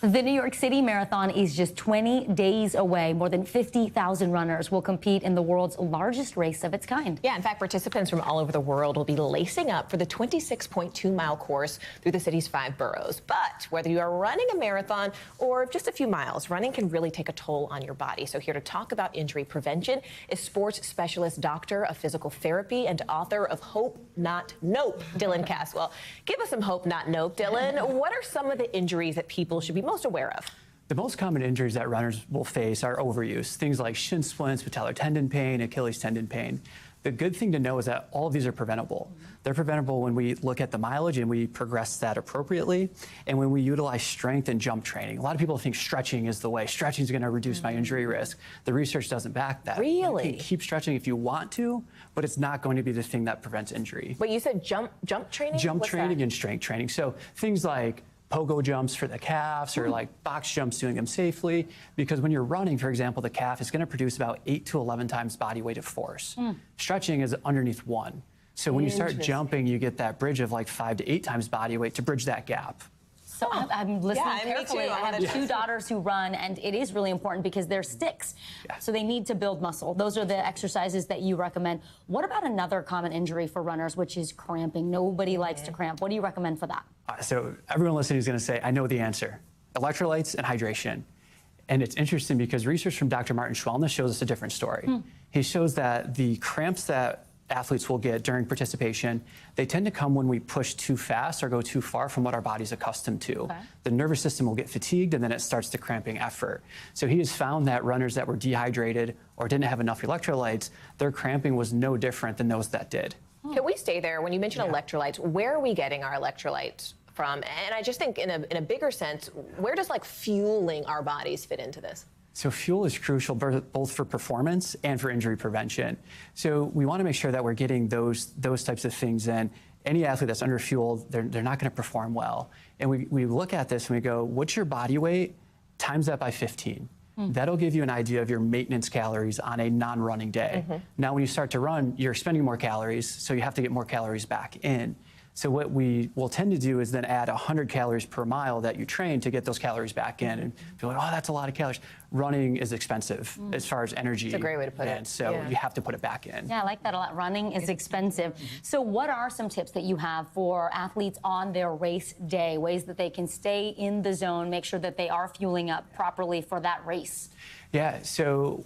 The New York City Marathon is just 20 days away. More than 50,000 runners will compete in the world's largest race of its kind. Yeah, in fact, participants from all over the world will be lacing up for the 26.2-mile course through the city's 5 boroughs. But whether you are running a marathon or just a few miles, running can really take a toll on your body. So here to talk about injury prevention is sports specialist, doctor of physical therapy, and author of Hope Not Nope, Dillon Caswell. Give us some hope, not nope, Dillon. What are some of the injuries that people should be most aware of? The most common injuries that runners will face are overuse, things like shin splints, patellar tendon pain, Achilles tendon pain. The good thing to know is that all of these are preventable. They're preventable when we look at the mileage and we progress that appropriately, and when we utilize strength and jump training. A lot of people think stretching is the way. Stretching is going to reduce my injury risk. The research doesn't back that. Really? You can keep stretching if you want to, but it's not going to be the thing that prevents injury. But you said jump training? Jump What's training that? And strength training. So things like pogo jumps for the calves, or like box jumps, doing them safely. Because when you're running, for example, the calf is going to produce about 8 to 11 times body weight of force. Stretching is underneath 1. So when you start jumping, you get that bridge of like 5 to 8 times body weight to bridge that gap. So I'm listening carefully. Me too. I have 2 daughters who run, and it is really important because they're sticks. So they need to build muscle. Those are the exercises that you recommend. What about another common injury for runners, which is cramping? Nobody likes to cramp. What do you recommend for that? So everyone listening is going to say, I know the answer. Electrolytes and hydration. And it's interesting because research from Dr. Martin Schwellnus shows us a different story. He shows that the cramps that athletes will get during participation, they tend to come when we push too fast or go too far from what our body's accustomed to. The nervous system will get fatigued, and then it starts the cramping effort. So he has found that runners that were dehydrated or didn't have enough electrolytes, their cramping was no different than those that did. Can we stay there? When you mention electrolytes, where are we getting our electrolytes from? And I just think in a bigger sense, where does like fueling our bodies fit into this? So fuel is crucial both for performance and for injury prevention. So we want to make sure that we're getting those types of things in. Any athlete that's underfueled, they're not going to perform well. And we look at this and we go, what's your body weight? Times that by 15. That'll give you an idea of your maintenance calories on a non-running day. Now, when you start to run, you're expending more calories, so you have to get more calories back in. So what we will tend to do is then add 100 calories per mile that you train to get those calories back in. And feel like, oh, that's a lot of calories. Running is expensive as far as energy. It's a great way to put it. And so you have to put it back in. Yeah, I like that a lot. Running is expensive. So what are some tips that you have for athletes on their race day, ways that they can stay in the zone, make sure that they are fueling up properly for that race? Yeah, so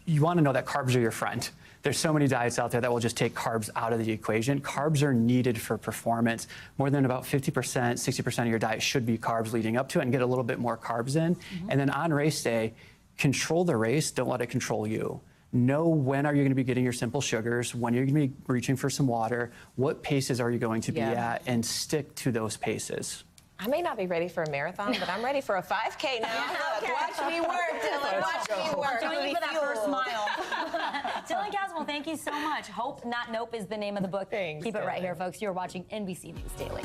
you want to know that carbs are your friend. There's so many diets out there that will just take carbs out of the equation. Carbs are needed for performance. More than about 50%, 60% of your diet should be carbs leading up to it, and get a little bit more carbs in. And then on race day, control the race, don't let it control you. Know when are you going to be getting your simple sugars, when you're going to be reaching for some water, what paces are you going to be at, and stick to those paces. I may not be ready for a marathon, but I'm ready for a 5K now. Look, watch me work, Dillon. Watch me work. I'm doing it for that first mile. Dillon Caswell, thank you so much. Hope Not Nope is the name of the book. Thanks, Keep it right here, folks. You're watching NBC News Daily.